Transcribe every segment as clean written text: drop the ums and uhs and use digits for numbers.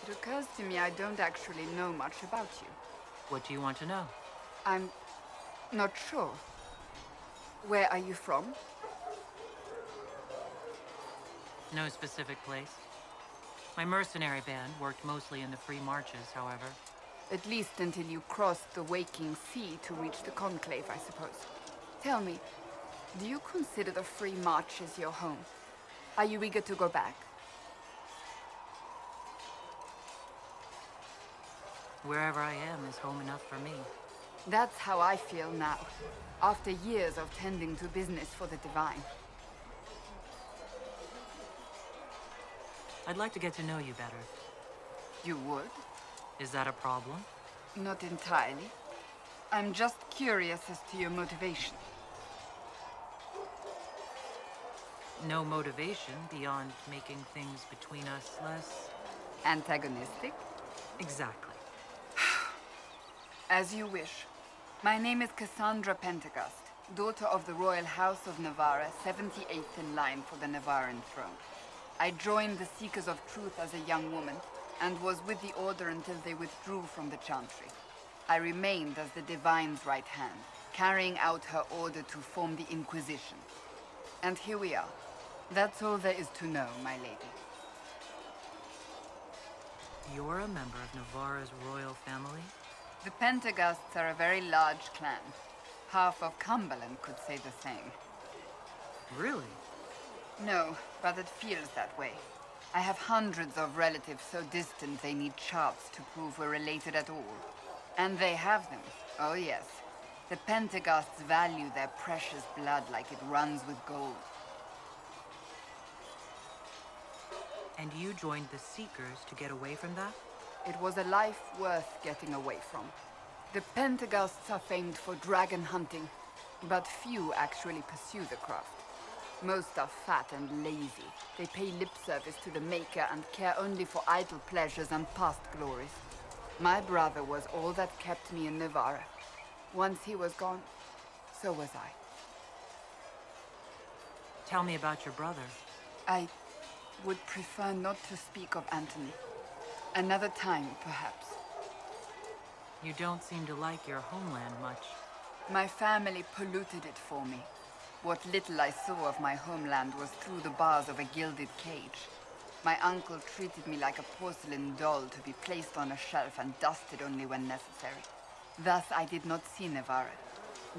It occurs to me I don't actually know much about you. What do you want to know? I'm not sure. Where are you from? No specific place. My mercenary band worked mostly in the free marches, however. At least until you crossed the waking sea to reach the Conclave, I suppose. Tell me, do you consider the free marches your home? Are you eager to go back? Wherever I am is home enough for me. That's how I feel now, after years of tending to business for the Divine. I'd like to get to know you better. You would? Is that a problem? Not entirely. I'm just curious as to your motivation. No motivation beyond making things between us less... Antagonistic? Exactly. As you wish. My name is Cassandra Pentegast, daughter of the Royal House of Navarra, 78th in line for the Navarran throne. I joined the Seekers of Truth as a young woman, and was with the Order until they withdrew from the Chantry. I remained as the Divine's right hand, carrying out her order to form the Inquisition. And here we are. That's all there is to know, my lady. You're a member of Navarra's royal family? The Pentegasts are a very large clan. Half of Cumberland could say the same. Really? No, but it feels that way. I have hundreds of relatives so distant they need charts to prove we're related at all. And they have them. Oh yes. The Pentegasts value their precious blood like it runs with gold. And you joined the Seekers to get away from that? It was a life worth getting away from. The Pentegasts are famed for dragon hunting, but few actually pursue the craft. Most are fat and lazy. They pay lip service to the Maker and care only for idle pleasures and past glories. My brother was all that kept me in Navarra. Once he was gone, so was I. Tell me about your brother. I would prefer not to speak of Anthony. Another time, perhaps. You don't seem to like your homeland much. My family polluted it for me. What little I saw of my homeland was through the bars of a gilded cage. My uncle treated me like a porcelain doll to be placed on a shelf and dusted only when necessary. Thus I did not see Navarra,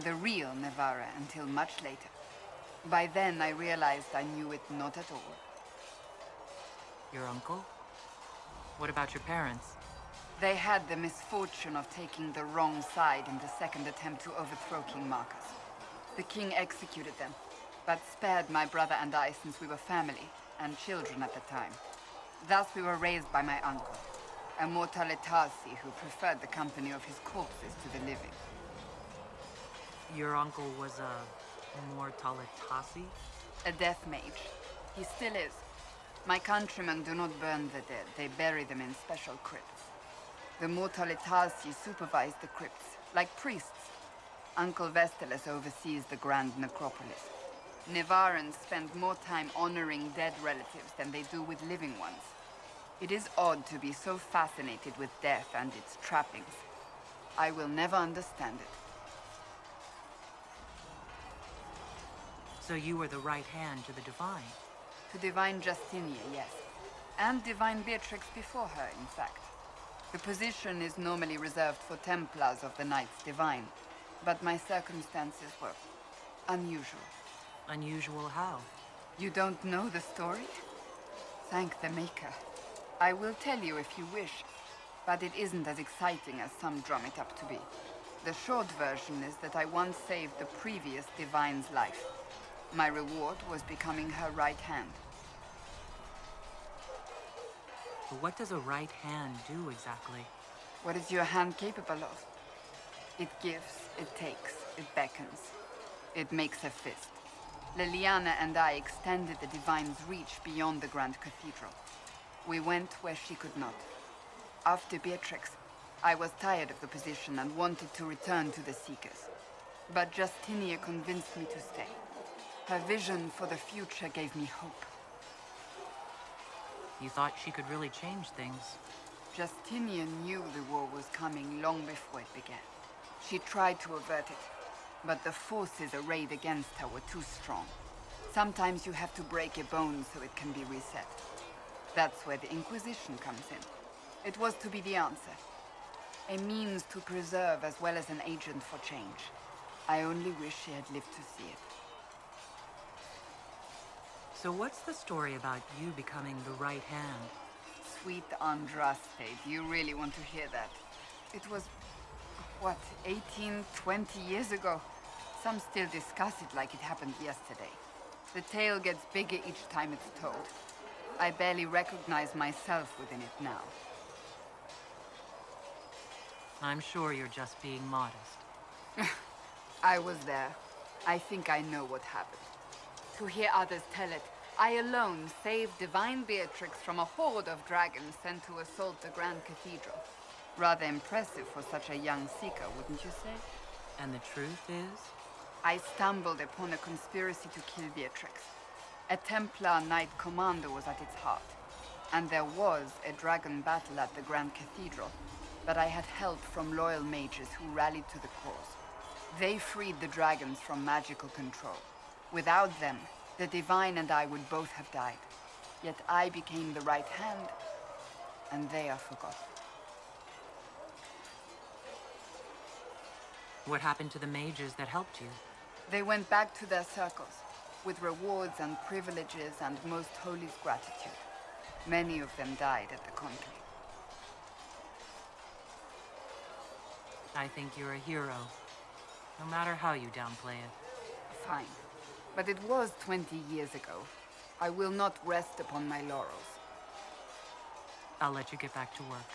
the real Navarra, until much later. By then I realized I knew it not at all. Your uncle? What about your parents? They had the misfortune of taking the wrong side in the second attempt to overthrow King Marcus. The king executed them, but spared my brother and I since we were family, and children at the time. Thus we were raised by my uncle, a mortalitasi who preferred the company of his corpses to the living. Your uncle was a mortalitasi? A death mage. He still is. My countrymen do not burn the dead, they bury them in special crypts. The mortalitasi supervise the crypts, like priests. Uncle Vestalis oversees the grand necropolis. Navarrans spend more time honoring dead relatives than they do with living ones. It is odd to be so fascinated with death and its trappings. I will never understand it. So you were the right hand to the Divine? To Divine Justinia, yes. And Divine Beatrix before her, in fact. The position is normally reserved for Templars of the Knights Divine, but my circumstances were unusual. Unusual how? You don't know the story? Thank the Maker. I will tell you if you wish, but it isn't as exciting as some drum it up to be. The short version is that I once saved the previous Divine's life. My reward was becoming her right hand. But what does a right hand do exactly? What is your hand capable of? It gives, it takes, it beckons. It makes a fist. Liliana and I extended the Divine's reach beyond the Grand Cathedral. We went where she could not. After Beatrix, I was tired of the position and wanted to return to the Seekers. But Justinia convinced me to stay. Her vision for the future gave me hope. You thought she could really change things? Justinian knew the war was coming long before it began. She tried to avert it, but the forces arrayed against her were too strong. Sometimes you have to break a bone so it can be reset. That's where the Inquisition comes in. It was to be the answer. A means to preserve as well as an agent for change. I only wish she had lived to see it. So what's the story about you becoming the right hand? Sweet Andraste, do you really want to hear that? It was, what, 18, 20 years ago? Some still discuss it like it happened yesterday. The tale gets bigger each time it's told. I barely recognize myself within it now. I'm sure you're just being modest. I was there. I think I know what happened. To hear others tell it, I alone saved divine Beatrix from a horde of dragons sent to assault the Grand Cathedral. Rather impressive for such a young seeker, wouldn't you say? And the truth is? I stumbled upon a conspiracy to kill Beatrix. A Templar Knight Commander was at its heart. And there was a dragon battle at the Grand Cathedral. But I had help from loyal mages who rallied to the cause. They freed the dragons from magical control. Without them, the Divine and I would both have died. Yet I became the right hand, and they are forgotten. What happened to the mages that helped you? They went back to their circles, with rewards and privileges and Most Holy's gratitude. Many of them died at the conclave. I think you're a hero, no matter how you downplay it. Fine. But it was 20 years ago. I will not rest upon my laurels. I'll let you get back to work.